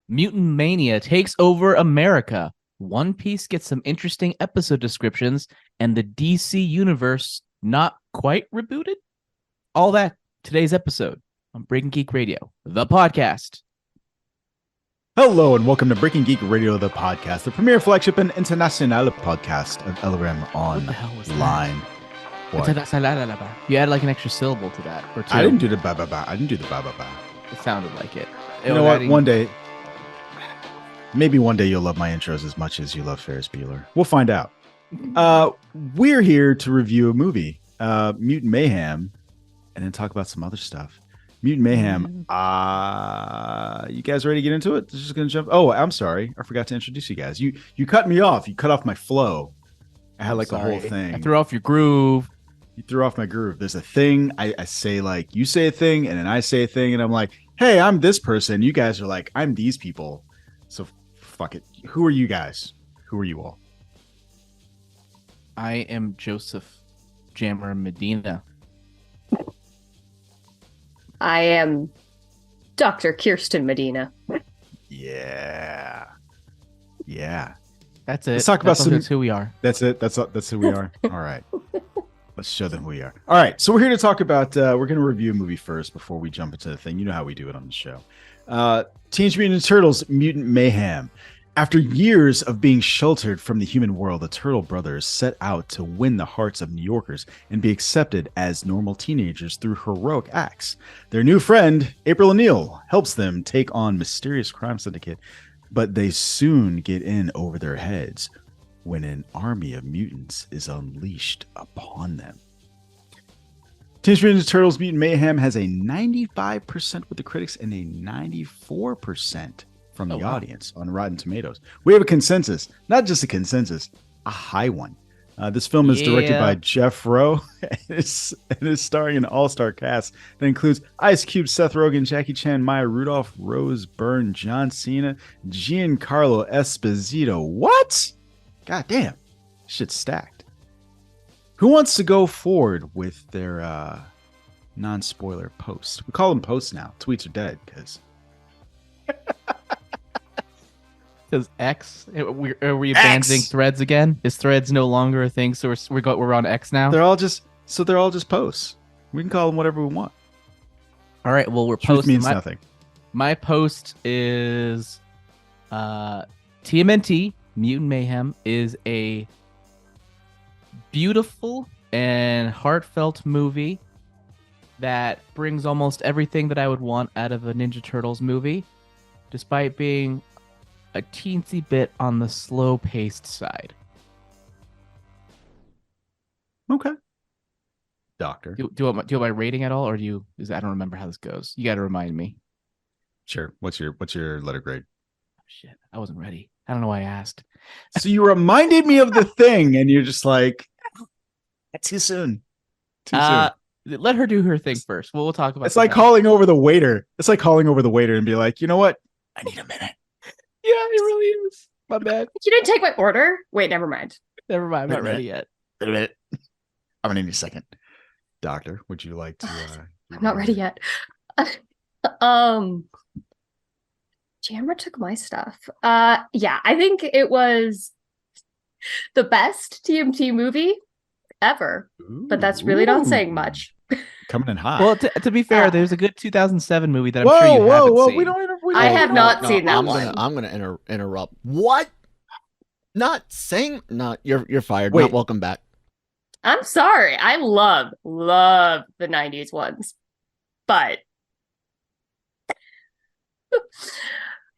Mutant Mania takes over America. One Piece gets some interesting episode descriptions, and the DC universe not quite rebooted. All that today's episode on Breaking Geek Radio, the podcast. Hello and welcome to Breaking Geek Radio, the podcast, the premier flagship and international podcast of LRM online. You add like an extra syllable to that, or two. I didn't do the ba ba ba. I didn't do the ba ba ba. It sounded like it. You know what? One day, maybe one day you'll love my intros as much as you love Ferris Bueller. We'll find out. We're here to review a movie, Mutant Mayhem, and then talk about some other stuff. Mutant Mayhem. You guys ready to get into it? Just gonna jump. Oh, I'm sorry, I forgot to introduce you guys. You cut me off. You cut off my flow. I had like a whole thing. I threw off your groove. You threw off my groove. There's a thing. I say, like, you say a thing, and then I say a thing, and I'm like, hey, I'm this person. You guys are like, I'm these people. So fuck it. Who are you guys? Who are you all? I am Joseph Jammer Medina. I am Dr. Kirsten Medina. Yeah. That's it. Let's talk about That's who we are. That's it. That's who we are. All right. Let's show them who we are. All right. So we're here to talk about, we're going to review a movie first before we jump into the thing. You know how we do it on the show. Teenage Mutant Ninja Turtles Mutant Mayhem. After years of being sheltered from the human world, the Turtle brothers set out to win the hearts of New Yorkers and be accepted as normal teenagers through heroic acts. Their new friend, April O'Neil, helps them take on mysterious crime syndicate, but they soon get in over their heads when an army of mutants is unleashed upon them. Teenage Mutant Ninja Turtles Mutant Mayhem has a 95% with the critics and a 94% from the audience on Rotten Tomatoes. We have a consensus, not just a consensus, a high one. This film is directed by Jeff Rowe and is starring an all-star cast that includes Ice Cube, Seth Rogen, Jackie Chan, Maya Rudolph, Rose Byrne, John Cena, Giancarlo Esposito. What? God damn, shit's stacked. Who wants to go forward with their non-spoiler post? We call them posts now. Tweets are dead because X. Are we abandoning Threads again? Is Threads no longer a thing? So we're on X now. They're all just posts. We can call them whatever we want. All right. Well, we're Truth posting. means nothing. My post is TMNT. Mutant Mayhem is a beautiful and heartfelt movie that brings almost everything that I would want out of a Ninja Turtles movie, despite being a teensy bit on the slow-paced side. Okay. Doctor. Do you want my rating at all, or I don't remember how this goes. You got to remind me. Sure. What's your letter grade? Oh, shit, I wasn't ready. I don't know why I asked. So you reminded me of the thing, and you're just like, too soon. Too soon. Let her do her thing first. We'll talk about. It's like calling over the waiter. It's like calling over the waiter and be like, you know what? I need a minute. Yeah, it really is. My bad. You didn't take my order? Wait, never mind. Never mind. I'm not ready yet. Wait a minute. I'm gonna need a second. Doctor, would you like to? I'm not ready yet. Jammer took my stuff. Yeah, I think it was the best TMT movie ever, but that's really not saying much. Coming in hot. Well, to be fair, there's a good 2007 movie that I'm sure you haven't seen. I have not seen that one. I'm gonna interrupt. What? Not saying. Not you're fired. Wait. Not welcome back. I'm sorry. I love the 90s ones, but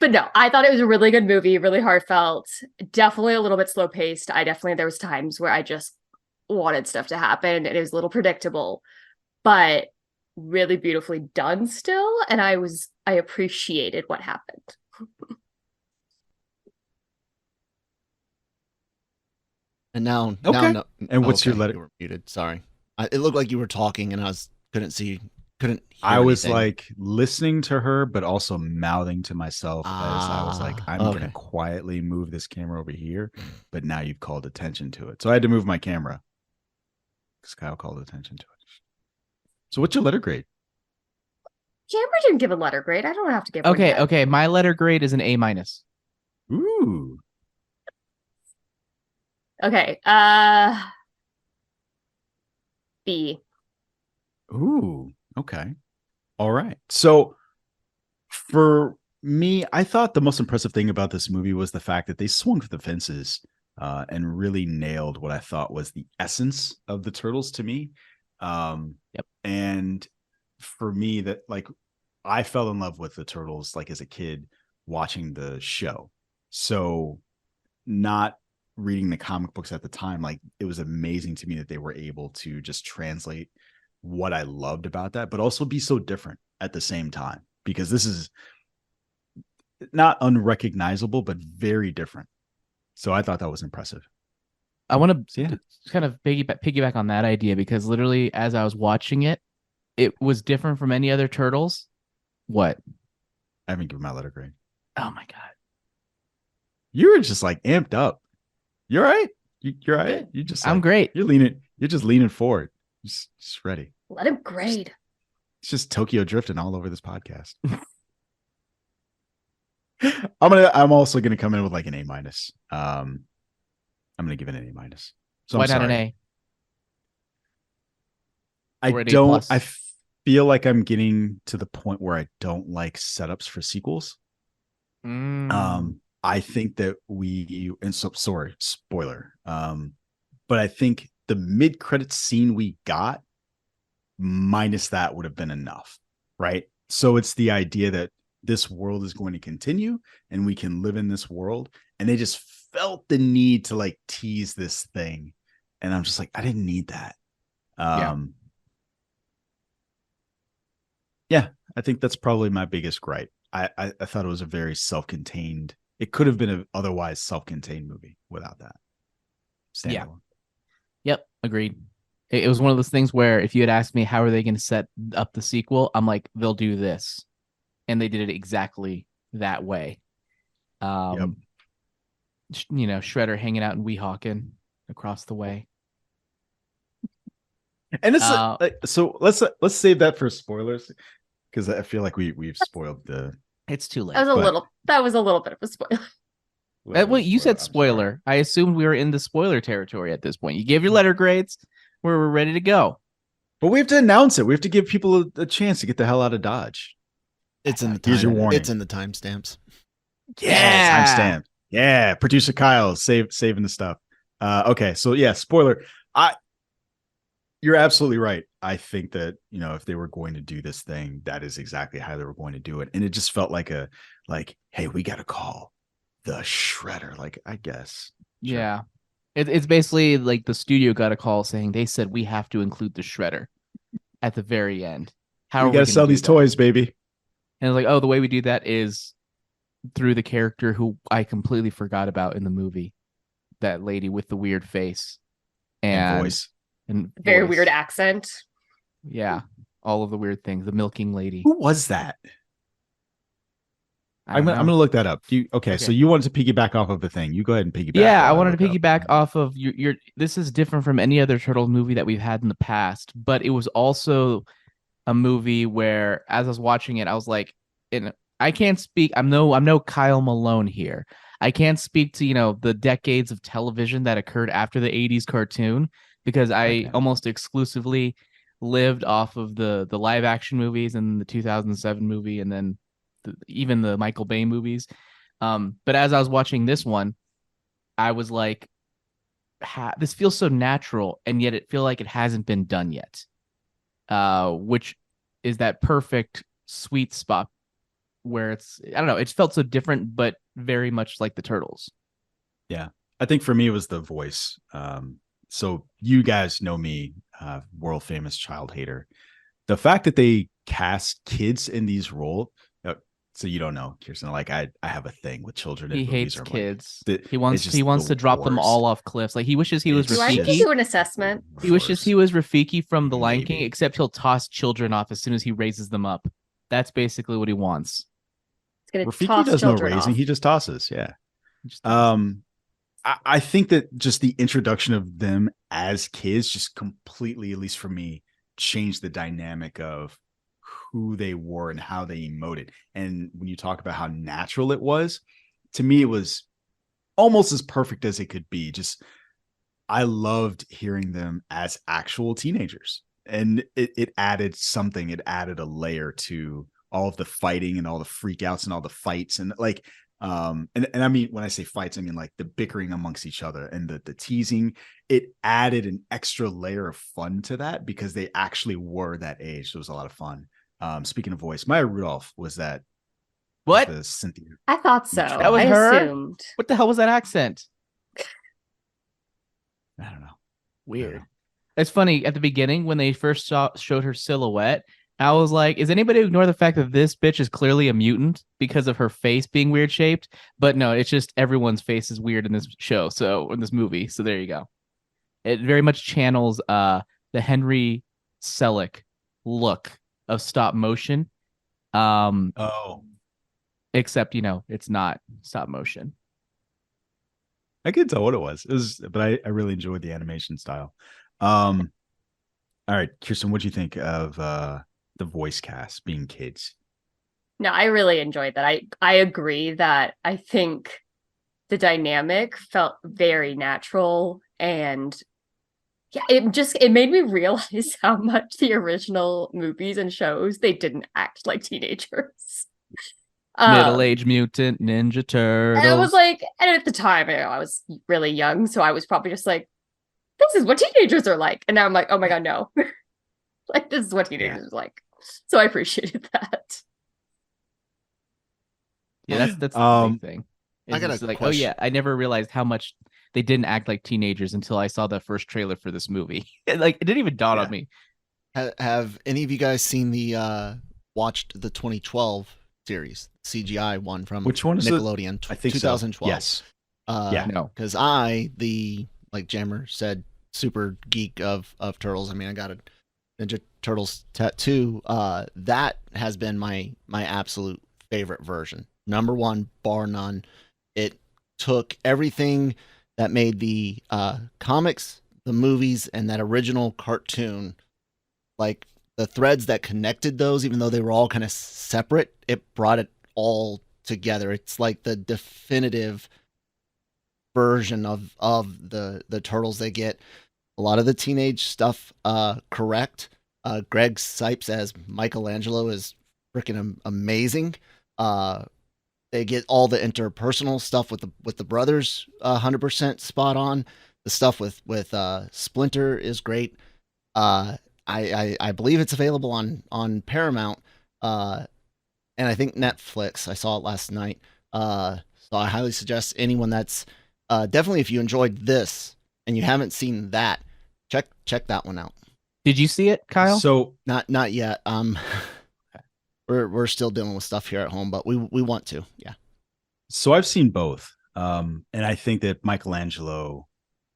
no, I thought it was a really good movie, really heartfelt, definitely a little bit slow paced. There was times where I just wanted stuff to happen and it was a little predictable, but really beautifully done still. And I appreciated what happened. And now, okay. Now, and what's your letter? You were muted. Sorry, it looked like you were talking, and I couldn't hear I was anything. like listening to her, but also mouthing to myself as I was like, I'm going to quietly move this camera over here. But now you've called attention to it. So I had to move my camera because Kyle called attention to it. So what's your letter grade? Chamber didn't give a letter grade. I don't have to give one Okay, yet. okay. My letter grade is an A-. Ooh. Okay. B. Ooh. Okay. All right. So for me, I thought the most impressive thing about this movie was the fact that they swung for the fences and really nailed what I thought was the essence of the Turtles to me. Yep. And for me, that like I fell in love with the Turtles like as a kid watching the show. So not reading the comic books at the time, like it was amazing to me that they were able to just translate what I loved about that, but also be so different at the same time, because this is not unrecognizable, but very different. So I thought that was impressive. I want to Yeah. kind of piggyback on that idea, because literally as I was watching it, it was different from any other Turtles. What? I haven't given my letter grade. Oh my God. You were just like amped up. You're right. You're right. You just I'm like, great. You're just leaning forward. Just ready. Let him grade. It's just Tokyo drifting all over this podcast. I'm also gonna come in with like an A-. I'm gonna give it an A-. So Why I'm not an sorry. A? Or I an A+? don't. I feel like I'm getting to the point where I don't like setups for sequels. I think that sorry, spoiler. But I think the mid-credits scene we got minus that would have been enough, right? So it's the idea that this world is going to continue and we can live in this world, and they just felt the need to like tease this thing, and I'm just like, I didn't need that. Yeah, I think that's probably my biggest gripe. I thought it was a very self-contained. It could have been an otherwise self-contained movie without that. Yeah. Standalone. Yep, agreed. It was one of those things where if you had asked me how are they going to set up the sequel, I'm like, they'll do this, and they did it exactly that way. You know, Shredder hanging out in Weehawken across the way. And it's so let's save that for spoilers, because I feel like we've spoiled the. It's too late. That was a little bit of a spoiler. Well, you said I'm spoiler. sorry. I assumed we were in the spoiler territory at this point. You gave your letter grades. We're ready to go. But we have to announce it. We have to give people a chance to get the hell out of Dodge. It's in the Here's your time. warning. It's in the timestamps. Yeah. Timestamp. Yeah, producer Kyle saving the stuff. Okay, so yeah, spoiler. You're absolutely right. I think that, you know, if they were going to do this thing, that is exactly how they were going to do it. And it just felt like hey, we got to call the Shredder. Like, I guess. Sure. Yeah. It's basically like the studio got a call saying they said we have to include the Shredder at the very end. How we got to sell these toys, baby. And it's like, oh, the way we do that is through the character who I completely forgot about in the movie. That lady with the weird face And voice. And Very voice. weird accent. Yeah. All of the weird things. The milking lady. Who was that? I'm gonna look that up. Okay, so you wanted to piggyback off of a thing. You go ahead and piggyback. Yeah, I wanted to piggyback off of your. This is different from any other Turtle movie that we've had in the past, but it was also a movie where, as I was watching it, I was like, I can't speak. I'm no Kyle Malone here. I can't speak to, you know, the decades of television that occurred after the 80s cartoon, because I almost exclusively lived off of the live action movies and the 2007 movie, and then even the Michael Bay movies. But as I was watching this one, I was like, this feels so natural, and yet it feels like it hasn't been done yet. Which is that perfect sweet spot where it's, I don't know, it felt so different, but very much like the Turtles. Yeah. I think for me, it was the voice. So you guys know me, world famous child hater. The fact that they cast kids in these roles, so you don't know, Kirsten, like I have a thing with children. He in hates movies. kids. Like, he wants to drop them all off cliffs. Like he wishes he was Do I need to Rafiki. do an assessment? He wishes he was Rafiki from The Lion Maybe. King, except he'll toss children off as soon as he raises them up. That's basically what he wants. It's gonna Rafiki toss does no children raising. off. He just tosses. Yeah. I think that just the introduction of them as kids just completely, at least for me, changed the dynamic of who they were and how they emoted. And when you talk about how natural it was, to me, it was almost as perfect as it could be. Just, I loved hearing them as actual teenagers. And it added something. It added a layer to all of the fighting and all the freakouts and all the fights. And like, and I mean, when I say fights, I mean like the bickering amongst each other and the teasing. It added an extra layer of fun to that because they actually were that age. So it was a lot of fun. Speaking of voice, Maya Rudolph was that. What? The Cynthia. I thought so. That was I her? assumed. What the hell was that accent? I don't know. Weird. It's funny at the beginning when they first showed her silhouette. I was like, is anybody ignore the fact that this bitch is clearly a mutant because of her face being weird shaped? But no, it's just everyone's face is weird in this show. So in this movie. So there you go. It very much channels the Henry Selick look of stop motion. Except, it's not stop motion. I couldn't tell what it was. But I really enjoyed the animation style. All right, Kirsten, what do you think of the voice cast being kids? No, I really enjoyed that. I agree that I think the dynamic felt very natural, and yeah, it made me realize how much the original movies and shows they didn't act like teenagers. Middle-aged mutant ninja turtles. And I was like, and at the time, I was really young, so I was probably just like, this is what teenagers are like. And now I'm like, oh my God, no. Like, this is what teenagers are like. So I appreciated that. Yeah, that's the big thing. I got a like, question. oh yeah, I never realized how much they didn't act like teenagers until I saw the first trailer for this movie. Like, it didn't even dawn on me. Have any of you guys seen watched the 2012 series, CGI one from Which one is Nickelodeon? I think 2012. So. Yes. No. Because like Jammer said, super geek of Turtles. I mean, I got a Ninja Turtles tattoo. That has been my absolute favorite version. Number one, bar none. It took everything that made the comics, the movies, and that original cartoon, like the threads that connected those, even though they were all kind of separate, it brought it all together. It's like the definitive version of the Turtles. They get a lot of the teenage stuff correct. Greg Sipes as Michelangelo is freaking amazing. They get all the interpersonal stuff with the brothers 100% spot on. The stuff with Splinter is great. I believe it's available on Paramount, and I think Netflix. I saw it last night. So I highly suggest anyone that's definitely, if you enjoyed this and you haven't seen that, check that one out. Did you see it, Kyle? So Not yet. We're still dealing with stuff here at home, but we want to. Yeah. So I've seen both. And I think that Michelangelo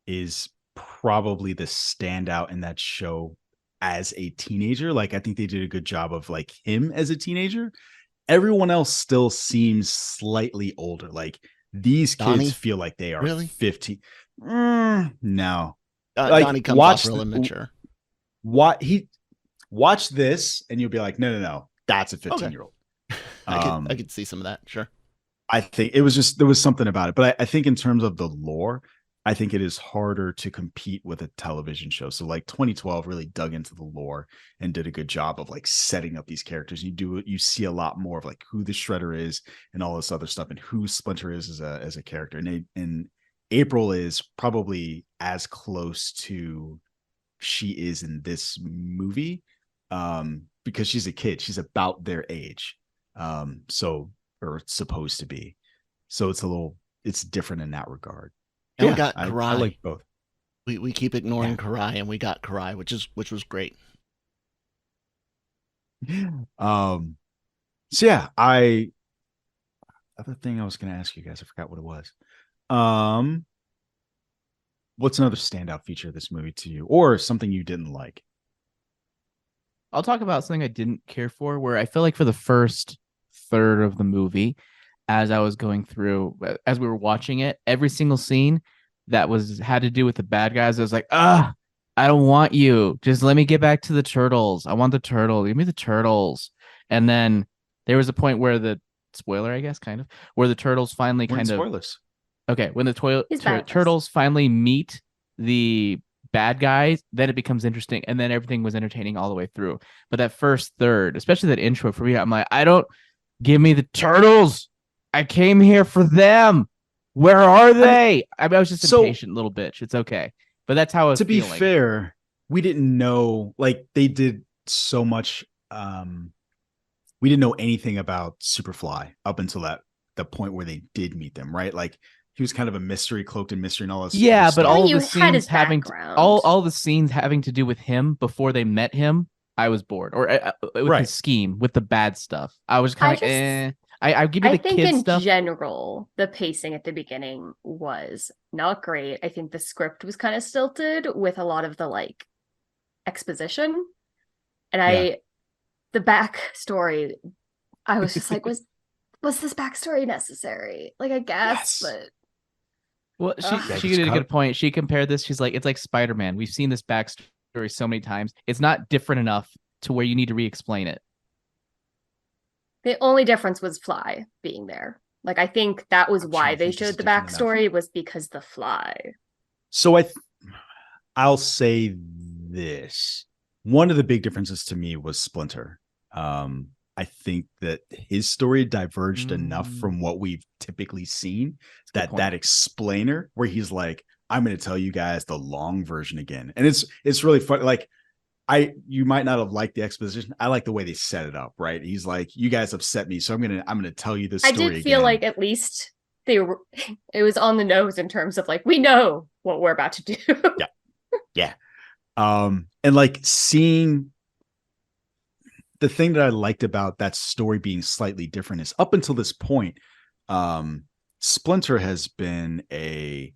is probably the standout in that show as a teenager. Like, I think they did a good job of like him as a teenager. Everyone else still seems slightly older. Like, these kids Donnie? feel like they are Really? 15. No. Like, Donnie comes off real immature. Watch this and you'll be like, no, that's a 15-year-old. I could see some of that. Sure. I think there was something about it, but I think in terms of the lore, I think it is harder to compete with a television show. So like 2012 really dug into the lore and did a good job of like setting up these characters. You see a lot more of like who the Shredder is and all this other stuff and who Splinter is as a character. And April is probably as close to she is in this movie because she's a kid. She's about their age. Or it's supposed to be. So it's different in that regard. And we got Karai. I like both. We keep ignoring Karai, and we got Karai, which was great. So yeah, other thing I was gonna ask you guys, I forgot what it was. What's another standout feature of this movie to you, or something you didn't like? I'll talk about something I didn't care for, where I feel like for the first third of the movie, as I was going through, as we were watching it, every single scene that had to do with the bad guys, I was like, I don't want you. Just let me get back to the turtles. I want the turtle. Give me the turtles. And then there was a point where the spoiler, I guess, kind of, where the turtles finally We're in kind of spoilers. okay, when the He's badass. turtles finally meet the bad guys, then it becomes interesting, and then everything was entertaining all the way through. But that first third, especially that intro for me, I'm like, I don't give me the turtles. I came here for them. Where are they? I was just impatient little bitch. It's okay, but that's how I was to be feeling. fair, we didn't know, like, they did so much. We didn't know anything about Superfly up until the point where they did meet them, right? Like, he was kind of a mystery, cloaked in mystery and all this. Yeah, but all You the had his scenes having background. all the scenes having to do with him before they met him, I was bored. Or with Right. his scheme, with the bad stuff, I was kind of like, eh. I give you I the think kid in stuff. general, the pacing at the beginning was not great. I think the script was kind of stilted with a lot of the like exposition. And the backstory, I was just like, was this backstory necessary? Like, I guess, Yes. but Well, she did a good point. She compared this. She's like, it's like Spider-Man. We've seen this backstory so many times. It's not different enough to where you need to re-explain it. the only difference was Fly being there. Like, I think that was I'm why trying to they think, is showed it the different enough? backstory was because the Fly. So I'll say this. One of the big differences to me was Splinter. I think that his story diverged enough from what we've typically seen that explainer where he's like, I'm going to tell you guys the long version again. And it's really fun. Like, you might not have liked the exposition. I like the way they set it up, right? He's like, you guys upset me, so I'm gonna tell you this story I did feel again. like at least it was on the nose in terms of like, we know what we're about to do. Yeah. And like seeing the thing that I liked about that story being slightly different is up until this point, Splinter has been a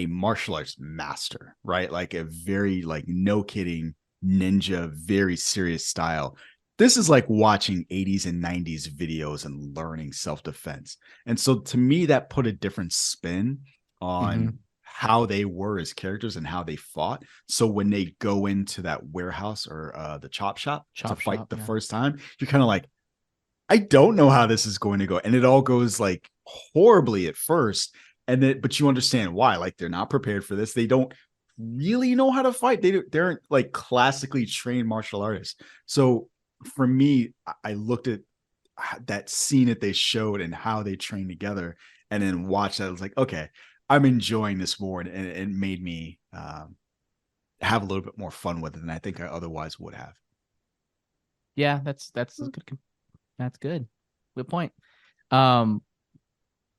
martial arts master, right? Like a very no kidding ninja, very serious style. This is like watching 80s and 90s videos and learning self-defense. And so to me, that put a different spin on how they were as characters and how they fought. So when they go into that warehouse or the chop shop to fight the first time, you're kind of like, I don't know how this is going to go. And it all goes like horribly at first. And then, but you understand why, like, they're not prepared for this. They don't really know how to fight. They're like classically trained martial artists. So for me, I looked at that scene that they showed and how they trained together and then watched that. I was like, okay, I'm enjoying this more. And it made me have a little bit more fun with it than I think I otherwise would have. Yeah, that's good. That's good. Good point.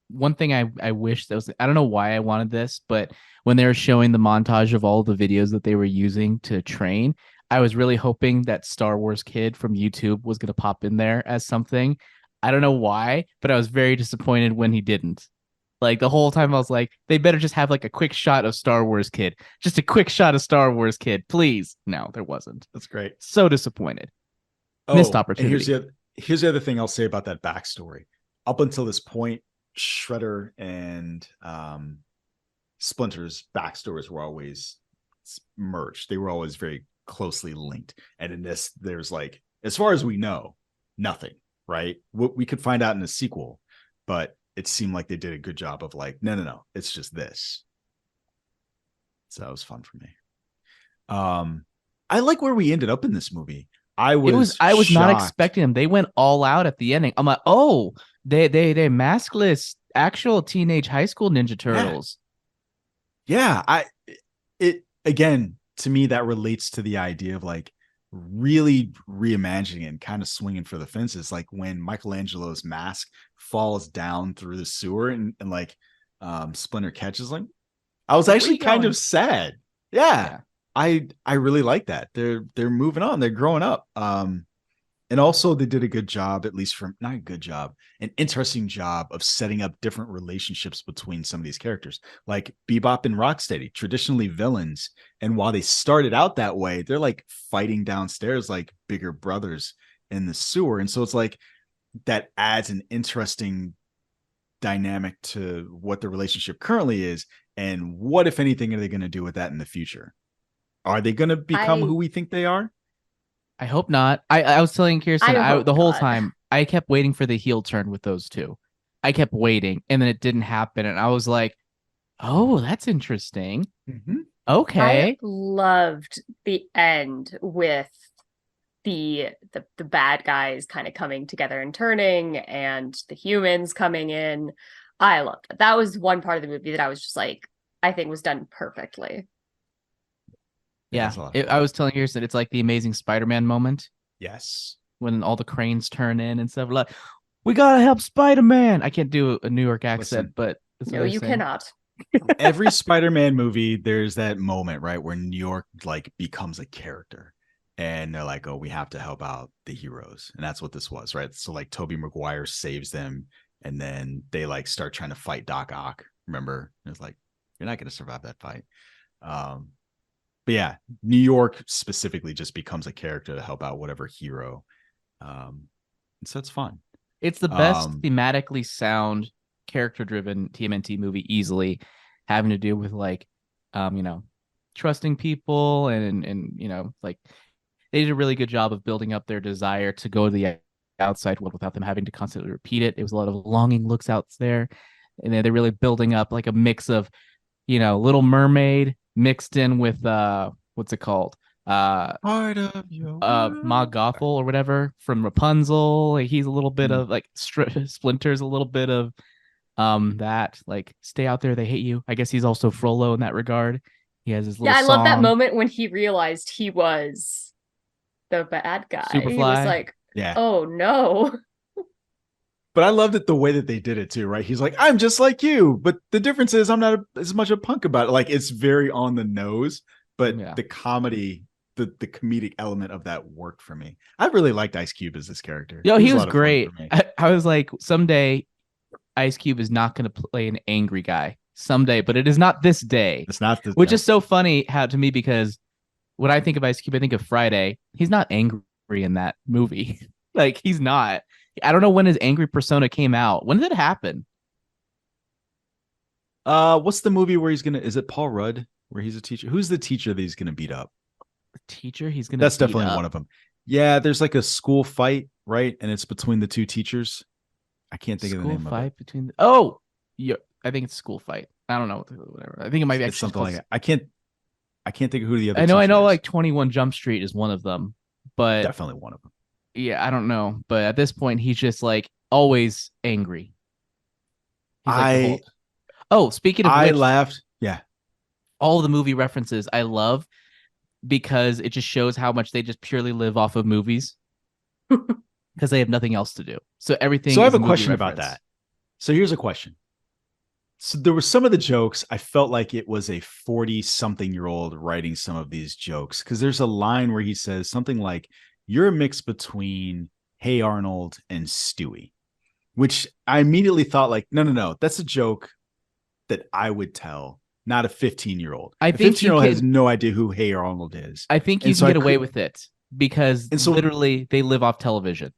One thing I wish that was, I don't know why I wanted this, but when they were showing the montage of all the videos that they were using to train, I was really hoping that Star Wars Kid from YouTube was going to pop in there as something. I don't know why, but I was very disappointed when he didn't. Like, the whole time I was like, they better just have like a quick shot of Star Wars Kid. Just a quick shot of Star Wars Kid, please. No, there wasn't. That's great. So disappointed. Missed opportunity. And here's the other thing I'll say about that backstory. Up until this point, Shredder and Splinter's backstories were always merged. They were always very closely linked. And in this, there's like, as far as we know, nothing, right? We could find out in the sequel, but it seemed like they did a good job of like, no, it's just this. So that was fun for me. I like where we ended up in this movie. I was not expecting them. They went all out at the ending. I'm like, oh, they maskless actual teenage high school Ninja Turtles. Yeah, it again, to me, that relates to the idea of like really reimagining and kind of swinging for the fences. Like when Michelangelo's mask falls down through the sewer and like Splinter catches him. I was actually kind of sad. Yeah. I really like that. They're moving on. They're growing up. And also they did a good job, at least from not a good job, an interesting job of setting up different relationships between some of these characters, like Bebop and Rocksteady, traditionally villains. And while they started out that way, they're like fighting downstairs like bigger brothers in the sewer. And so it's like that adds an interesting dynamic to what the relationship currently is. And what, if anything, are they going to do with that in the future? Are they going to become who we think they are? I hope not. I was telling Kirsten hope the whole not. time I kept waiting for the heel turn with those two. I kept waiting, and then it didn't happen, and I was like, "Oh, that's interesting." Mm-hmm. Okay. I loved the end with the bad guys kind of coming together and turning, and the humans coming in. I loved it. That was one part of the movie that I was just like, I think was done perfectly. Yeah, Yeah, I was telling Kirsten it's like the Amazing Spider-Man moment yes. when all the cranes turn in and stuff. Like, we gotta help Spider-Man. I can't do a New York accent, Listen, but that's what No, I was you saying. cannot. Every Spider-Man movie, there's that moment, right, where New York like becomes a character, and they're like, "Oh, we have to help out the heroes," and that's what this was, right? So like, Tobey Maguire saves them, and then they like start trying to fight Doc Ock. Remember, and it's like, you're not going to survive that fight. But yeah, New York specifically just becomes a character to help out whatever hero. And so it's fun. It's the best thematically sound, character-driven TMNT movie easily, having to do with like, trusting people and like they did a really good job of building up their desire to go to the outside world without them having to constantly repeat it. It was a lot of longing looks out there, and they're really building up like a mix of, Little Mermaid mixed in with what's it called? Part of your Ma Gothel or whatever from Rapunzel. Like, he's a little bit of like Splinter's a little bit of that like stay out there, they hate you. I guess he's also Frollo in that regard. He has his little I love that song. moment when he realized he was the bad guy. Superfly. He was like, Yeah. oh no. But I loved it the way that they did it too, right? He's like, I'm just like you, but the difference is I'm not as much a punk about it. Like, it's very on the nose, but the comedy, the comedic element of that worked for me. I really liked Ice Cube as this character. He was great. I was like, someday Ice Cube is not going to play an angry guy someday, but it is not this day. It's not this, which is so funny to me, because when I think of Ice Cube, I think of Friday. He's not angry in that movie. Like, he's not. I don't know when his angry persona came out. When did it happen? What's the movie where is it Paul Rudd where he's a teacher? Who's the teacher that he's gonna beat up? The teacher he's gonna That's beat definitely up? one of them. Yeah, there's like a school fight, right? And it's between the two teachers. I can't think of the name School fight of it. between I think it's a school fight. I don't know, whatever. I think it might be It's actually something like that. I can't think of who the other I know teacher is. like 21 Jump Street is one of them, but Definitely one of them. yeah, I don't know. But at this point, he's just like always angry. Speaking of I which, laughed. Yeah. all the movie references I love, because it just shows how much they just purely live off of movies because they have nothing else to do. So everything. So I have is a question about reference. that. So here's a question. So there were some of the jokes, I felt like it was a 40-something-year-old writing some of these jokes, because there's a line where he says something like, "You're a mix between Hey Arnold and Stewie," which I immediately thought like, no, that's a joke that I would tell, not a 15-year-old. I think 15-year-old has no idea who Hey Arnold is. I think you can get away with it because literally they live off television.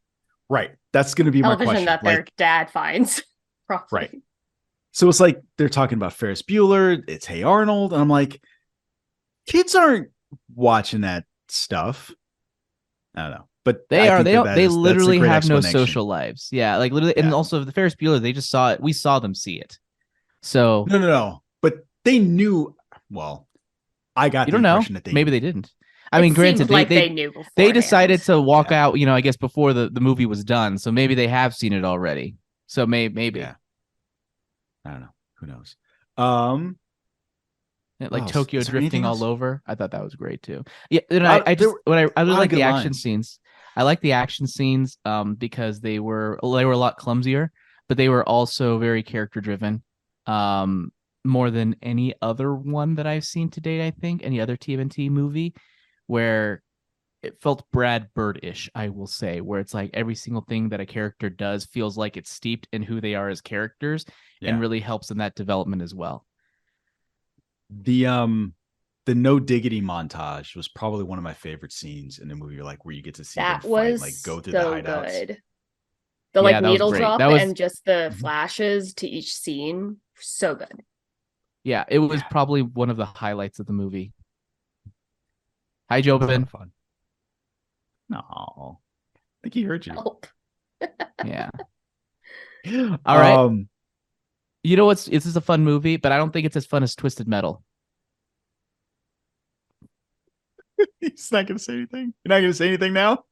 Right. That's going to be my question. Television that their dad finds. Probably. Right. So it's like they're talking about Ferris Bueller. It's Hey Arnold. And I'm like, kids aren't watching that stuff. I don't know. But they literally have no social lives. Yeah, like literally, and also the Ferris Bueller, they just saw it. We saw them see it. So no. But they knew. Well, I got the impression that maybe they didn't. I mean, granted, they knew. They decided to walk out. I guess before the movie was done. So maybe they have seen it already. So maybe. Yeah. I don't know. Who knows? Like Tokyo drifting all over. I thought that was great too. Yeah, and I really like the action scenes. I like the action scenes because they were a lot clumsier, but they were also very character driven. More than any other one that I've seen to date, I think, any other TMNT movie, where it felt Brad Bird-ish, I will say, where it's like every single thing that a character does feels like it's steeped in who they are as characters and really helps in that development as well. The No Diggity montage was probably one of my favorite scenes in the movie, like where you get to see them fight, like go through the hideouts. Good. The needle drop and just the flashes to each scene, so good. Yeah, it was probably one of the highlights of the movie. Hi, Jobin. No, I think he heard you. Help. Yeah. All right. Um, You know what's? This is a fun movie, but I don't think it's as fun as Twisted Metal. he's not gonna say anything. You're not gonna say anything now.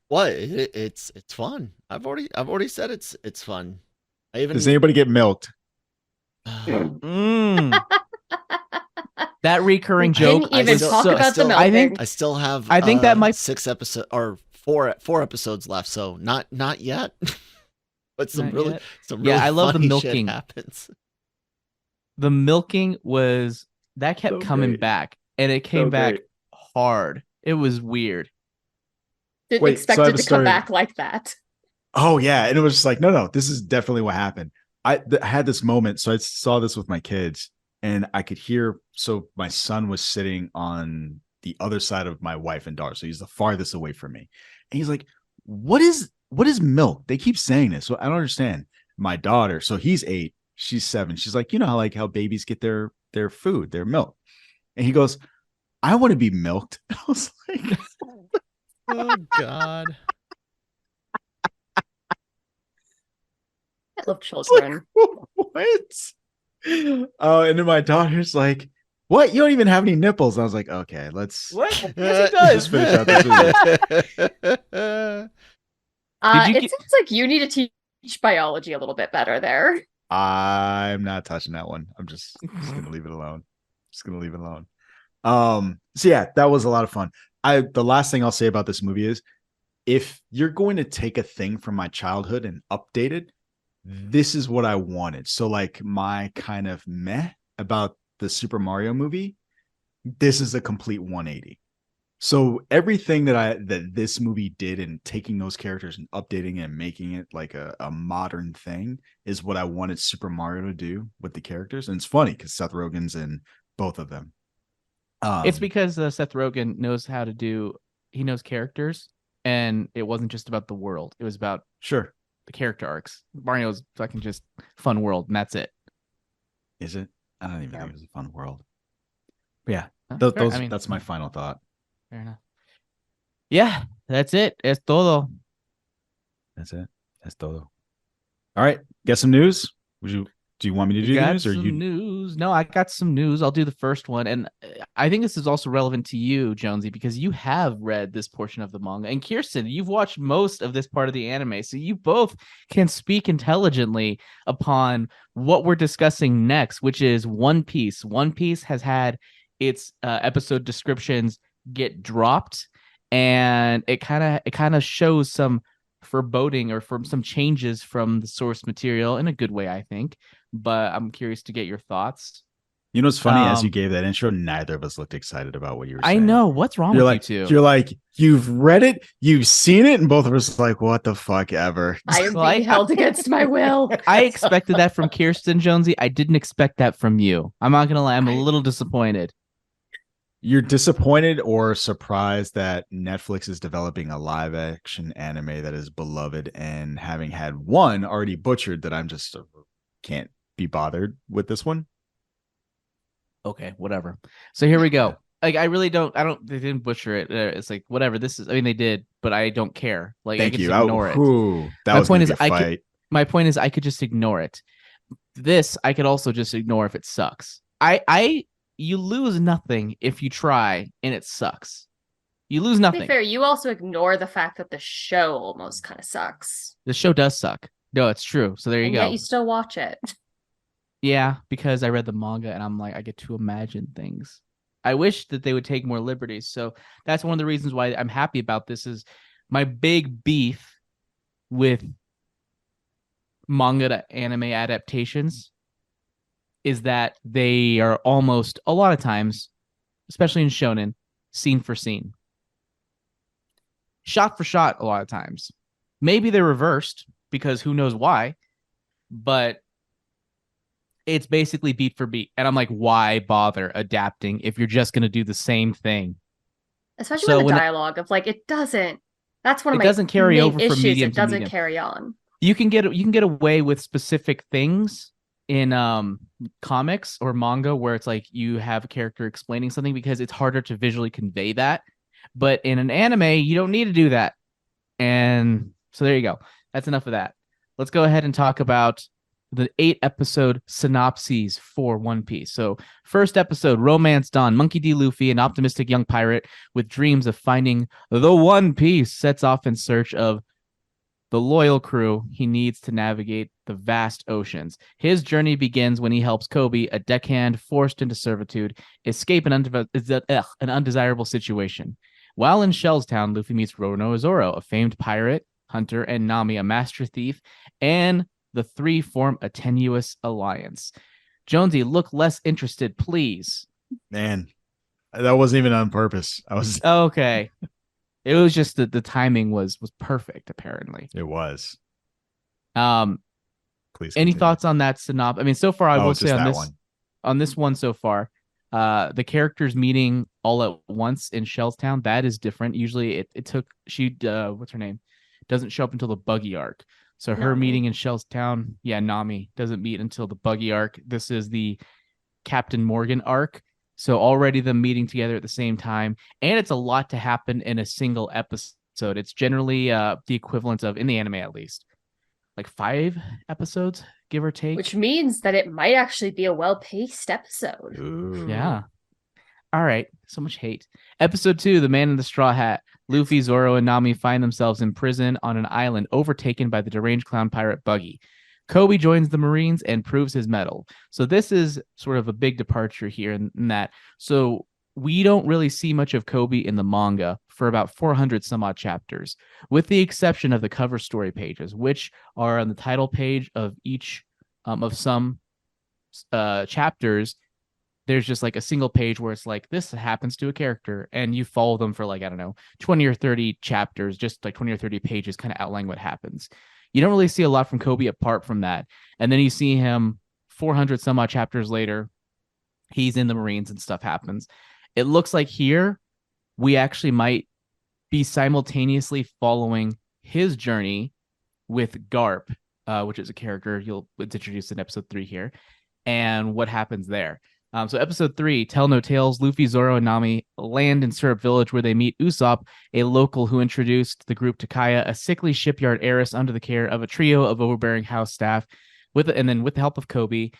What? It's fun. I've already said it's fun. I even Does anybody get milked? Mm. That recurring I joke. didn't even was talk so- about the I think milking. I still have. I think that might- 6 episodes or four episodes left. So not yet. But some Not really yet. some Yeah, really I love the funny milking. shit happens. the milking was that kept So coming great. back, and it came So back great. hard. It was weird. Didn't Wait, expect so I it have to a come story. back like that. Oh yeah, and it was just like, no, this is definitely what happened. I had this moment, so I saw this with my kids, and I could hear. So my son was sitting on the other side of my wife and daughter, so he's the farthest away from me, and he's like, what is milk? They keep saying this, so I don't understand. My daughter, so he's 8, she's 7. She's like, how babies get their food, their milk, and he goes, I want to be milked. I was like, Oh God. I love children. what? Oh, and then my daughter's like, what? You don't even have any nipples. I was like, okay, let's. What? Yes, he does. Finish out this Did you It get- seems like you need to teach biology a little bit better there. I'm not touching that one. I'm just gonna leave it alone. So yeah, that was a lot of fun. The last thing I'll say about this movie is, if you're going to take a thing from my childhood and update it, this is what I wanted. So like my kind of meh about the Super Mario movie, this is a complete 180. So everything that this movie did in taking those characters and updating it and making it like a modern thing is what I wanted Super Mario to do with the characters. And it's funny because Seth Rogen's in both of them. It's because Seth Rogen knows how to do. He knows characters, and it wasn't just about the world. It was about Sure. the character arcs. Mario's fucking just fun world, and that's it. Is it? I don't even Yeah. think it was a fun world. But yeah, Fair. I mean, that's my final thought. fair enough. Yeah, that's it. Es todo. That's it. That's todo. All right. Get some news. Do you want me to do the Got news or some you? news? No, I got some news. I'll do the first one, and I think this is also relevant to you, Jonesy, because you have read this portion of the manga, and Kirsten, you've watched most of this part of the anime, so you both can speak intelligently upon what we're discussing next, which is One Piece. One Piece has had its episode descriptions get dropped, and it kind of shows some foreboding or from some changes from the source material in a good way, I think. But I'm curious to get your thoughts. You know what's funny? As you Um, gave that intro, neither of us looked excited about what you were I saying. know what's wrong You're with like, you two. you're like, you've read it, you've seen it, and both of us are like, what the fuck ever. I am Well, being held against my will. I expected that from Kirsten, Jonesy. I didn't expect that from you. I'm not gonna lie. I'm a little disappointed. You're disappointed or surprised that Netflix is developing a live action anime that is beloved, and having had one already butchered, that I'm just can't be bothered with this one. Okay, whatever. So here we go. Like, I really don't. They didn't butcher it. It's like whatever. This is. I mean, they did, but I don't care. Like, I Thank can you. just ignore it. Ooh, that My was point point is, is, I could- fight. My point is, I could just ignore it. This I could also just ignore if it sucks. You lose nothing if you try and it sucks. You lose To be nothing. fair, you also ignore the fact that the show almost kind of sucks. The show does suck. No, it's true. So there you And go. yet you still watch it. Yeah, because I read the manga and I'm like, I get to imagine things. I wish that they would take more liberties. So that's one of the reasons why I'm happy about this. Is my big beef with manga to anime adaptations is that they are almost, a lot of times, especially in shonen, scene for scene, shot for shot a lot of times. Maybe they're reversed because who knows why, but it's basically beat for beat. And I'm like, why bother adapting if you're just going to do the same thing? Especially So when the when- dialogue of like it doesn't. That's one of It my doesn't carry main over from issues. medium It to doesn't medium. carry on. You can get away with specific things in comics or manga where it's like you have a character explaining something because it's harder to visually convey that. But in an anime, you don't need to do that. And so there you go. That's enough of that. Let's go ahead and talk about the 8-episode synopses for One Piece. So first episode, Romance Dawn. Monkey D. Luffy, an optimistic young pirate with dreams of finding the One Piece, sets off in search of the loyal crew he needs to navigate the vast oceans. His journey begins when he helps Kobe, a deckhand forced into servitude, escape an undesirable situation. While in Shellstown, Luffy meets Rono Zoro, a famed pirate, hunter, and Nami, a master thief, and the three form a tenuous alliance. Jonesy, look less interested, please. Man, that wasn't even on purpose. I was okay. It was just that the timing was perfect, apparently. It was. Please. Any thoughts on that synopsis? I mean, so far, I will say on this one so far, the characters meeting all at once in Shellstown, that is different. Usually, it took what's her name? Doesn't show up until the buggy arc. So her meeting in Shellstown, Nami doesn't meet until the buggy arc. This is the Captain Morgan arc. So already them meeting together at the same time. And it's a lot to happen in a single episode. It's generally the equivalent of, in the anime at least, like 5 episodes, give or take. Which means that it might actually be a well-paced episode. Ooh. Yeah. All right. So much hate. Episode 2, The Man in the Straw Hat. Luffy, Zoro, and Nami find themselves in prison on an island overtaken by the deranged clown pirate Buggy. Kobe joins the Marines and proves his mettle. So this is sort of a big departure here in that. So we don't really see much of Kobe in the manga for about 400 some odd chapters, with the exception of the cover story pages, which are on the title page of each of some chapters. There's just like a single page where it's like, this happens to a character, and you follow them for like, I don't know, 20 or 30 chapters, just like 20 or 30 pages kind of outlining what happens. You don't really see a lot from Kobe apart from that. And then you see him 400 some odd chapters later. He's in the Marines and stuff happens. It looks like here we actually might be simultaneously following his journey with Garp, which is a character it's introduced in episode 3 here, and what happens there. So episode 3, Tell No Tales, Luffy, Zoro, and Nami land in Syrup Village where they meet Usopp, a local who introduced the group to Kaya, a sickly shipyard heiress under the care of a trio of overbearing house staff. And then with the help of Kobe,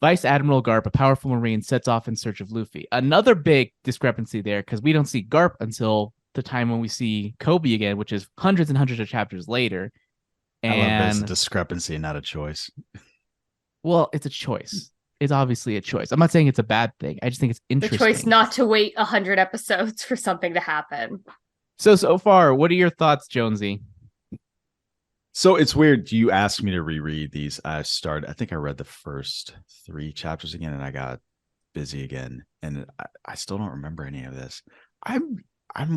Vice Admiral Garp, a powerful Marine, sets off in search of Luffy. Another big discrepancy there, because we don't see Garp until the time when we see Kobe again, which is hundreds and hundreds of chapters later. And I love that it's a discrepancy, not a choice. Well, it's a choice. It's obviously a choice. I'm not saying it's a bad thing. I just think it's interesting. The choice not to wait 100 episodes for something to happen. So far, what are your thoughts, Jonesy? So it's weird. You asked me to reread these. I think I read the first 3 chapters again, and I got busy again. And I still don't remember any of this. I'm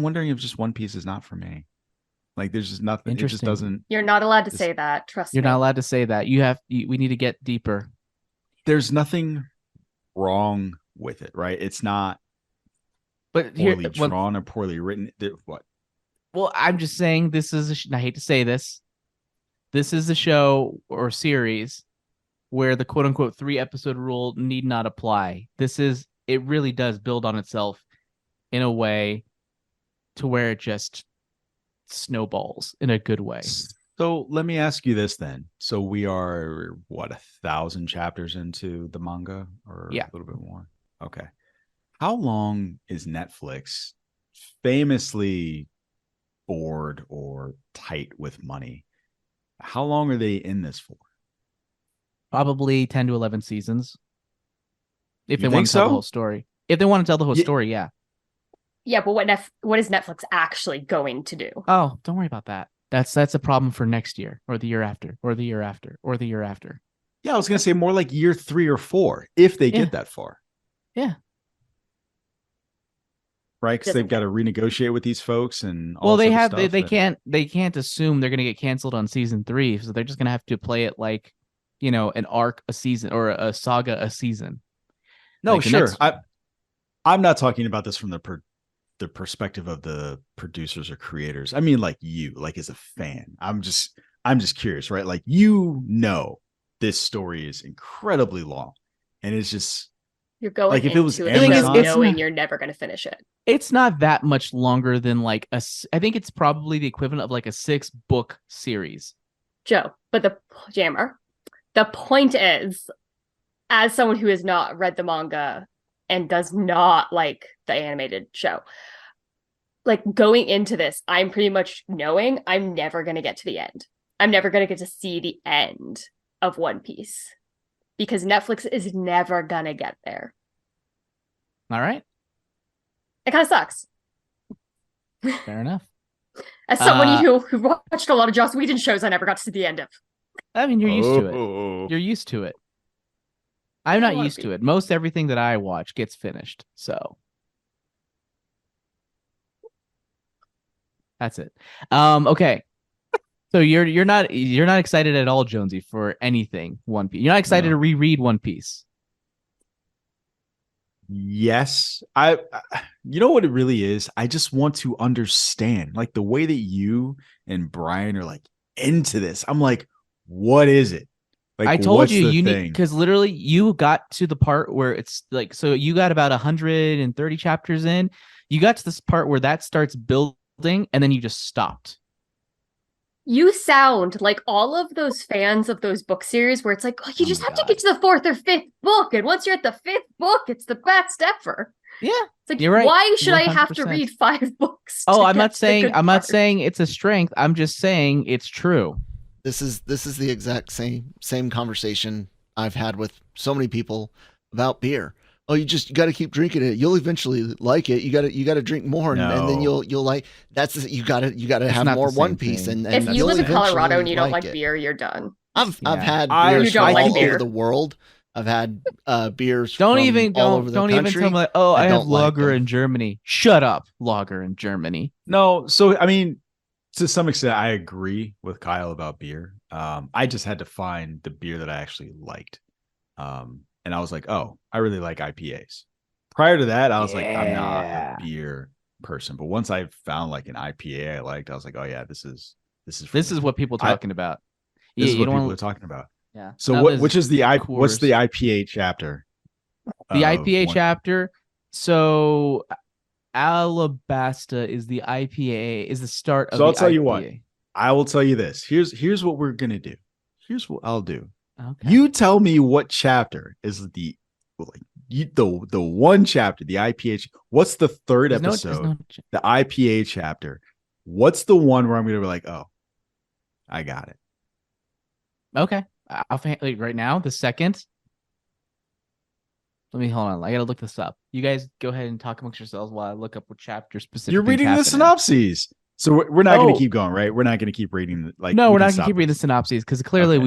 wondering if just One Piece is not for me. Like, there's just nothing. It just doesn't. You're not allowed to say that. Trust me. You're not allowed to say that. We need to get deeper. There's nothing wrong with it, right? It's not poorly drawn or poorly written. What? Well, I'm just saying this is I hate to say this. This is a show or series where the quote unquote 3-episode rule need not apply. It really does build on itself in a way to where it just snowballs in a good way. So let me ask you this then. So we are 1,000 chapters into the manga, or a little bit more? Okay. How long is Netflix famously bored or tight with money? How long are they in this for? Probably 10 to 11 seasons. If You they want think to tell so? the whole story. If they want to tell the whole story, yeah. Yeah, but what is Netflix actually going to do? Oh, don't worry about that. That's a problem for next year or the year after or the year after or the year after. Yeah, I was going to say more like year 3 or 4, if they get that far. Yeah. Right, because they've got to renegotiate with these folks and all well, this they other have stuff they can't assume they're going to get canceled on season 3, so they're just going to have to play it like, an arc a season or a saga a season. No, like sure. I'm not talking about this from the perspective of the producers or creators. I mean, like you, like as a fan. I'm just curious, right? Like, this story is incredibly long, and it's just You're going Like, if it was into Amazon- it knowing you're never going to finish it. It's not that much longer than like I think it's probably the equivalent of like a 6-book series. Joe, but the point is, as someone who has not read the manga and does not like the animated show, like going into this, I'm pretty much knowing I'm never going to get to the end. I'm never going to get to see the end of One Piece because Netflix is never going to get there. All right. It kind of sucks. Fair enough. As someone who watched a lot of Joss Whedon shows, I never got to see the end of. I mean, you're used to it. You're used to it. I'm not used to it. Most everything that I watch gets finished, so that's it. Okay. So you're not excited at all, Jonesy, for anything One Piece. You're not excited to reread One Piece. Yes, you know what it really is? I just want to understand, like, the way that you and Brian are like into this. I'm like, what is it? Like, I told you need, need, because literally you got to the part where it's like, so you got about 130 chapters in. You got to this part where that starts building, and then you just stopped. You sound like all of those fans of those book series where it's like, oh, you just have to get to the 4th or 5th book. And once you're at the 5th book, it's the best ever. Yeah. It's like, you're right. Why should 100%. I have to read 5 books? Oh, I'm not saying it's a strength. I'm just saying it's true. This is the exact same conversation I've had with so many people about beer. Oh, you got to keep drinking it. You'll eventually like it. You got to drink more, and then you'll like. That's you got to have more One Piece. And if you live in Colorado and you don't like beer, you're done. I've had beers from all over the world. I've had beers. Don't from even all over the don't even country. tell me like, oh, I have lager like in Germany. Shut up, lager in Germany. No, so I mean, to some extent, I agree with Kyle about beer. I just had to find the beer that I actually liked. And I was like, oh, I really like IPAs. Prior to that, I was like, I'm not a beer person. But once I found like an IPA I liked, I was like, oh yeah, this is what people are talking about. This is what people are talking about. Yeah. So what's the IPA chapter? The IPA chapter. So Alabasta is the IPA, is the start of the IPA. So I'll tell you what. I will tell you this. Here's what we're gonna do. Here's what I'll do. Okay. You tell me what chapter is the one chapter, the IPA. What's the third episode? The IPA chapter. What's the one where I'm gonna be like, oh, I got it. Okay, I'll like right now. The second. Let me hold on. I gotta look this up. You guys go ahead and talk amongst yourselves while I look up what chapter specifically. You're reading the synopses. So we're not going to keep going, right? We're not going to keep reading No, we're not going to keep reading the synopses because clearly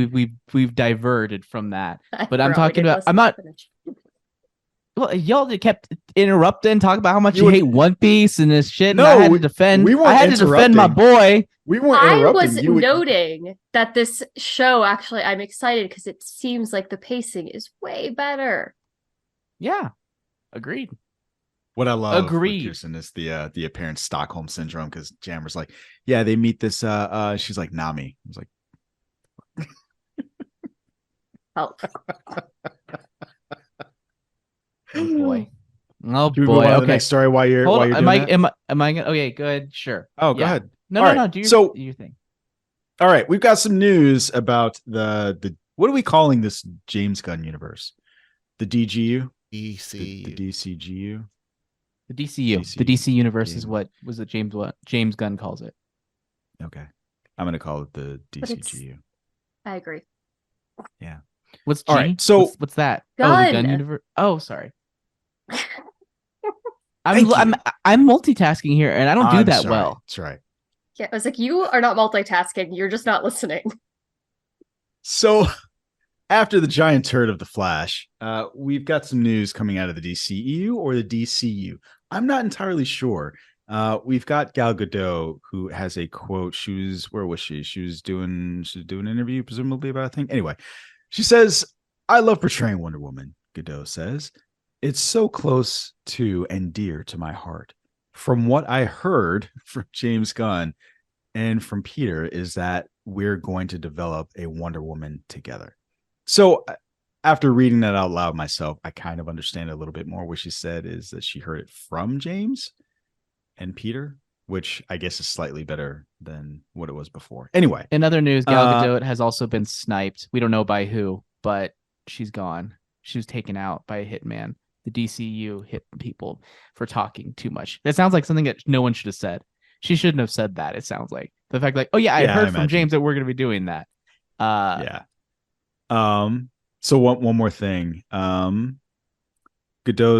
we've diverted from that. But I'm talking about. I'm not. Well, y'all kept interrupting, talking about how much you hate One Piece and this shit. No, and I had to defend. I had to defend my boy. We weren't interrupting. I was noting that this show actually, I'm excited because it seems like the pacing is way better. Yeah, agreed. What I love with Kirsten is the apparent Stockholm syndrome, because Jammer's like, yeah, they meet this she's like, Nami. I was like, help. Oh boy. Oh boy. Okay. Next story while you're doing that? Am I gonna okay, good, sure. Oh, go ahead. No, do your thing. All right, we've got some news about the what are we calling this James Gunn universe? The DGU? The DCGU? The DCU. The DC universe is what James Gunn calls it. Okay. I'm going to call it the DCGU. I agree. Yeah. What's G? All right, so what's that? Gun. Oh, the Gun universe. Oh, sorry. I'm multitasking here and I don't do that well. That's right. Yeah, I was like, you are not multitasking. You're just not listening. So after the giant turd of the Flash, we've got some news coming out of the DCEU or the DCU. I'm not entirely sure. We've got Gal Gadot, who has a quote. Where was she? She was doing an interview, presumably about a thing. Anyway, she says, "I love portraying Wonder Woman." Gadot says, "It's so close to and dear to my heart. From what I heard from James Gunn and from Peter is that we're going to develop a Wonder Woman together." So after reading that out loud myself, I kind of understand a little bit more. What she said is that she heard it from James and Peter, which I guess is slightly better than what it was before. Anyway, In other news, Gal Gadot has also been sniped. We don't know by who, but she's gone. She was taken out by a hitman. The DCU hit people for talking too much. That sounds like something that no one should have said. She shouldn't have said that. It sounds like the fact, like, oh yeah, I heard from James that we're going to be doing that. Yeah. So one more thing. Godot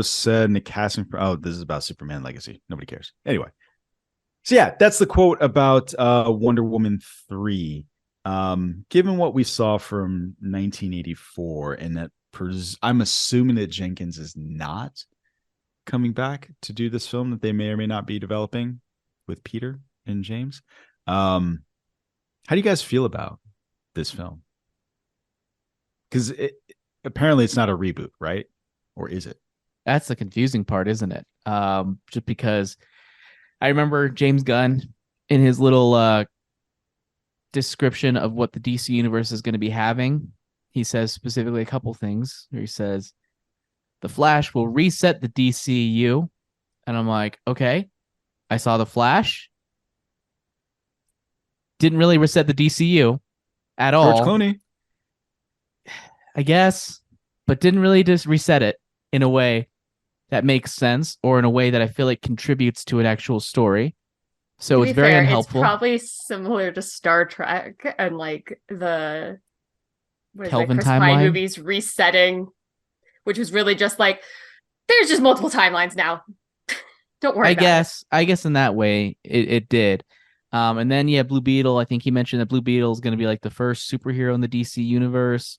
said in the casting. Oh, this is about Superman Legacy. Nobody cares. Anyway. So yeah, that's the quote about Wonder Woman 3. Given what we saw from 1984, and that I'm assuming that Jenkins is not coming back to do this film that they may or may not be developing with Peter and James. How do you guys feel about this film? Because apparently it's not a reboot, right? Or is it? That's the confusing part, isn't it? Just because I remember James Gunn in his little description of what the DC universe is going to be having. He says specifically a couple things. He says, the Flash will reset the DCU. And I'm like, okay, I saw the Flash. Didn't really reset the DCU at all. George Clooney. I guess, but didn't really just reset it in a way that makes sense or in a way that I feel like contributes to an actual story. So it's very unhelpful. It's probably similar to Star Trek and like the Kelvin Chris timeline Pine movies resetting, which was really just like, there's just multiple timelines now. Don't worry about it. I guess in that way it did. And then Blue Beetle. I think he mentioned that Blue Beetle is going to be like the first superhero in the DC universe.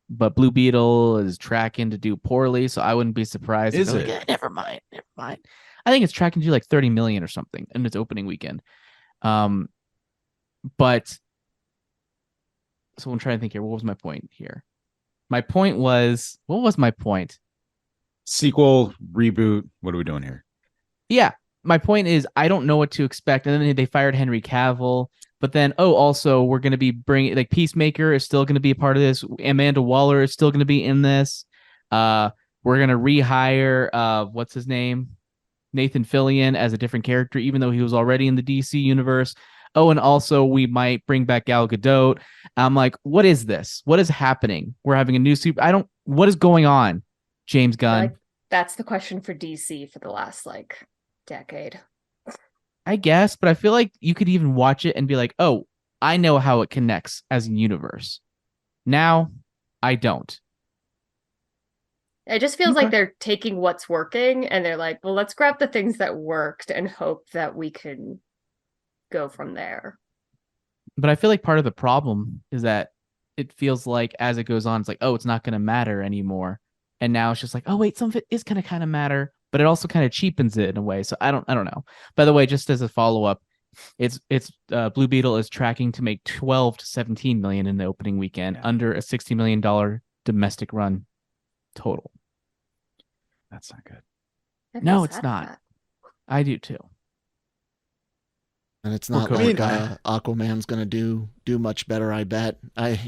But Blue Beetle is tracking to do poorly, so I wouldn't be surprised. Is it? Like, never mind. I think it's tracking to do like 30 million or something in its opening weekend. But so I'm trying to think here. What was my point here? My point was, what was my point? Sequel, reboot. What are we doing here? Yeah, my point is I don't know what to expect. And then they fired Henry Cavill. But then, also, we're going to be bringing, like, Peacemaker is still going to be a part of this. Amanda Waller is still going to be in this. We're going to rehire, what's his name? Nathan Fillion as a different character, even though he was already in the DC universe. Oh, and also we might bring back Gal Gadot. I'm like, what is this? What is happening? We're having a new what is going on, James Gunn? Like, that's the question for DC for the last, like, decade. I guess, but I feel like you could even watch it and be like, oh, I know how it connects as a universe. Now, I don't. It just feels like they're taking what's working and they're like, well, let's grab the things that worked and hope that we can go from there. But I feel like part of the problem is that it feels like as it goes on, it's like, oh, it's not going to matter anymore. And now it's just like, oh, wait, some of it is going to kind of matter. But it also kind of cheapens it in a way. So I don't know. By the way, just as a follow-up, it's Blue Beetle is tracking to make 12 to 17 million in the opening weekend, under a $60 million domestic run total. That's not good. No, it's not. I do too. And it's not like Aquaman's gonna do much better, I bet.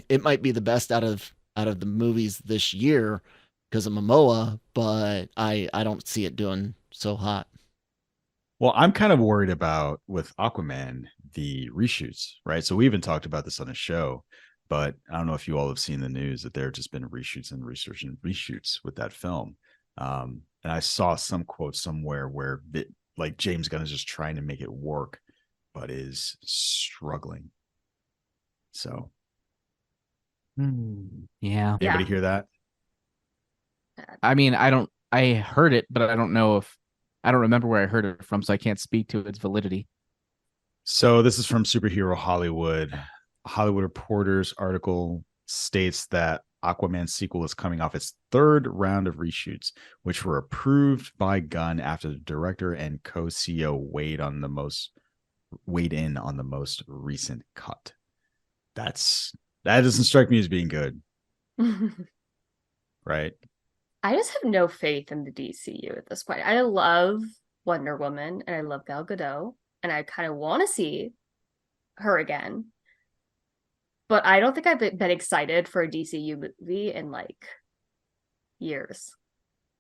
It might be the best out of the movies this year because of Momoa, but I don't see it doing so hot. Well, I'm kind of worried about with Aquaman the reshoots, right? So we even talked about this on the show, but I don't know if you all have seen the news that there have just been reshoots and reshoots with that film. And I saw some quote somewhere where like James Gunn is just trying to make it work, but is struggling. So, yeah. Anybody hear that? I mean, I heard it, but I don't remember where I heard it from, so I can't speak to its validity. So this is from Superhero Hollywood. Hollywood Reporter's article states that Aquaman sequel is coming off its third round of reshoots, which were approved by Gunn after the director and co-CEO weighed in on the most recent cut. That doesn't strike me as being good. Right? I just have no faith in the DCU at this point. I love Wonder Woman and I love Gal Gadot and I kind of want to see her again. But I don't think I've been excited for a DCU movie in like years.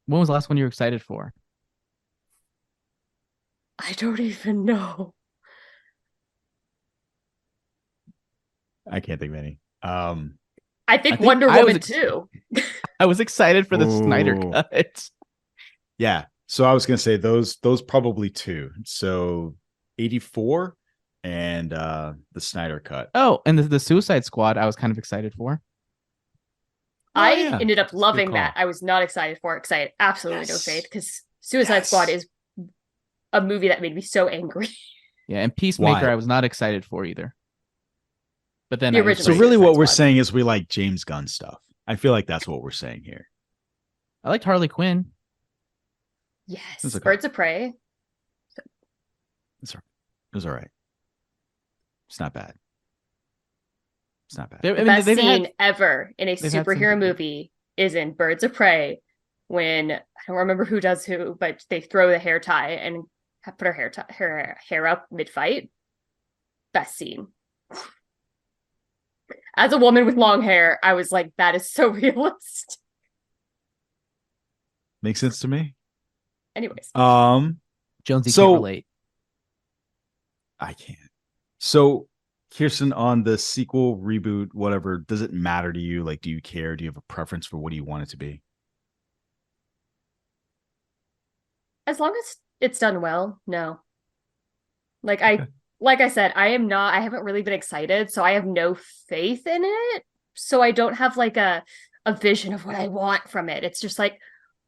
When was the last one you were excited for? I don't even know. I can't think of any. I think Wonder Woman too. I was excited for the Snyder Ooh. cut. Yeah. So I was gonna say those probably two. So 84 and the Snyder cut. Oh, and the Suicide Squad I was kind of excited for. I yeah. ended up loving call. that. I was not excited for it because I had absolutely no Yes. faith, because Suicide Yes. Squad is a movie that made me so angry. Yeah, and Peacemaker Why? I was not excited for either. But then The I was original So like- really what Suicide we're Squad. saying is we like James Gunn stuff. I feel like that's what we're saying here. I liked Harley Quinn. Yes. It's okay. Birds of Prey. It was all right. It's not bad. It's not bad. They- I The mean, best they've scene had- ever in a they've had some superhero good- movie is in Birds of Prey, when I don't remember who does who, but they throw the hair tie and put her hair up mid-fight. Best scene. As a woman with long hair, I was like, that is so realistic. Makes sense to me. Anyways, Jonesy So- can't relate. I can't. So, Kirsten, on the sequel, reboot, whatever, does it matter to you? Like, do you care? Do you have a preference for what do you want it to be? as long as it's done well, no. Like Okay. I said, I haven't really been excited, so I have no faith in it. So I don't have like a vision of what I want from it. It's just like,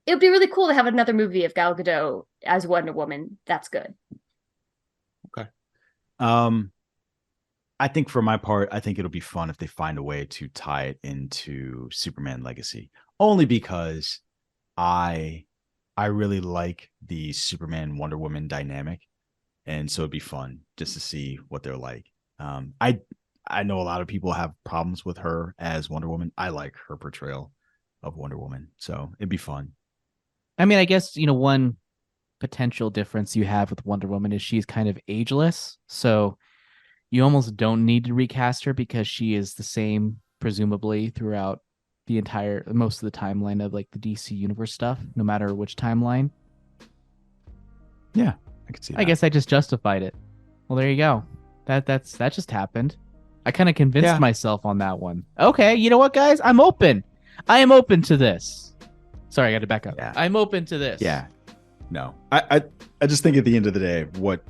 it would be really cool to have another movie of Gal Gadot as Wonder Woman. That's good. I think for my part, I think it'll be fun if they find a way to tie it into Superman Legacy. Only because I really like the Superman Wonder Woman dynamic. And so it'd be fun just to see what they're like. I know a lot of people have problems with her as Wonder Woman. I like her portrayal of Wonder Woman. So it'd be fun. I mean, I guess, one potential difference you have with Wonder Woman is she's kind of ageless. So you almost don't need to recast her because she is the same, presumably, throughout the most of the timeline of like the DC Universe stuff, no matter which timeline. Yeah, I could see that. I guess I just justified it. Well, there you go. That just happened. I kind of convinced myself on that one. Okay, you know what, guys? I'm open. I am open to this. Sorry, I got to back up. Yeah. I'm open to this. Yeah. No. I just think at the end of the day, what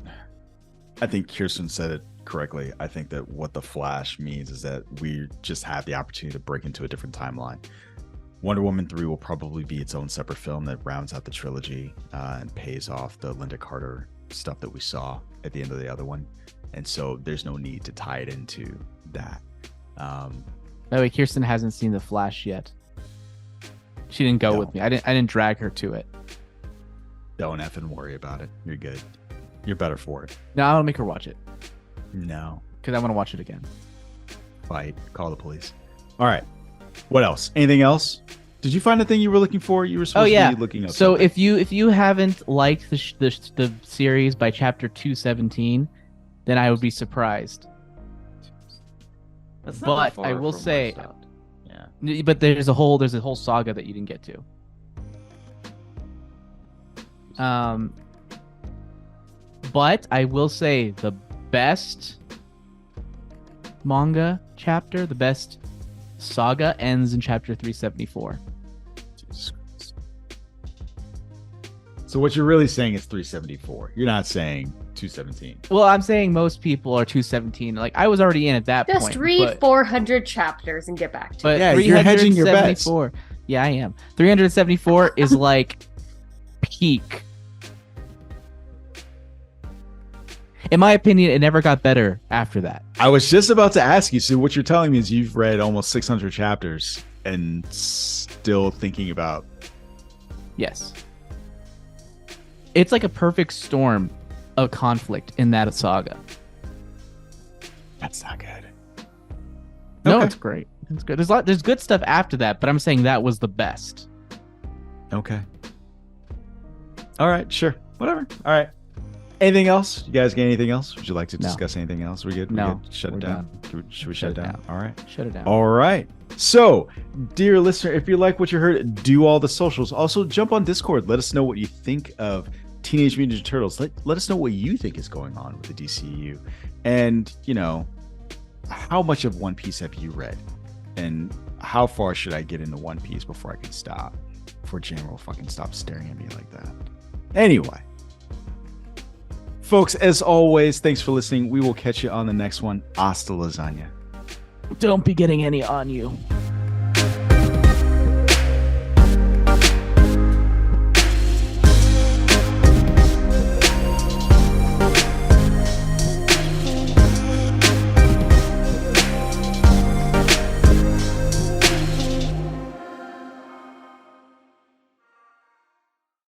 I think Kirsten said it correctly. I think that what the Flash means is that we just have the opportunity to break into a different timeline. Wonder Woman 3 will probably be its own separate film that rounds out the trilogy and pays off the Linda Carter stuff that we saw at the end of the other one. And so there's no need to tie it into that. By the way, Kirsten hasn't seen The Flash yet. She didn't go with me. I didn't drag her to it. Don't effing worry about it. You're good. You're better for it. No, I don't make her watch it No. because I want to watch it again. Fight. Call the police. All right. What else? Anything else? Did you find the thing you were looking for? You were supposed to be looking up. So something. if you haven't liked the series by chapter 217, then I would be surprised. That's But that far I will from say- where I stopped. Yeah. But there's a whole saga that you didn't get to. But I will say the best manga chapter, the best saga ends in chapter 374. Jesus Christ. So what you're really saying is 374. You're not saying 217. Well, I'm saying most people are 217. Like I was already in at that point. Just read 400 chapters and get back to it. But Yeah, you're hedging your bets. 374. Yeah, I am. 374 is like peak. In my opinion, it never got better after that. I was just about to ask you. So what you're telling me is you've read almost 600 chapters and still thinking about. Yes. It's like a perfect storm of conflict in that saga. That's not good. No, Okay. it's great. It's good. There's good stuff after that, but I'm saying that was the best. Okay. All right. Sure. Whatever. All right. Anything else? You guys get anything else? Would you like to No. discuss anything else? We good? No, Should we shut we're it down? done. Should we shut it down? All right. Shut it down. All right. So, dear listener, if you like what you heard, do all the socials. Also, jump on Discord. Let us know what you think of Teenage Mutant Ninja Turtles. Let us know what you think is going on with the DCU. And, you know, how much of One Piece have you read? And how far should I get into One Piece before I can stop? Before Jammer will fucking stop staring at me like that. Anyway. Folks, as always, thanks for listening. We will catch you on the next one. Hasta lasagna. Don't be getting any on you.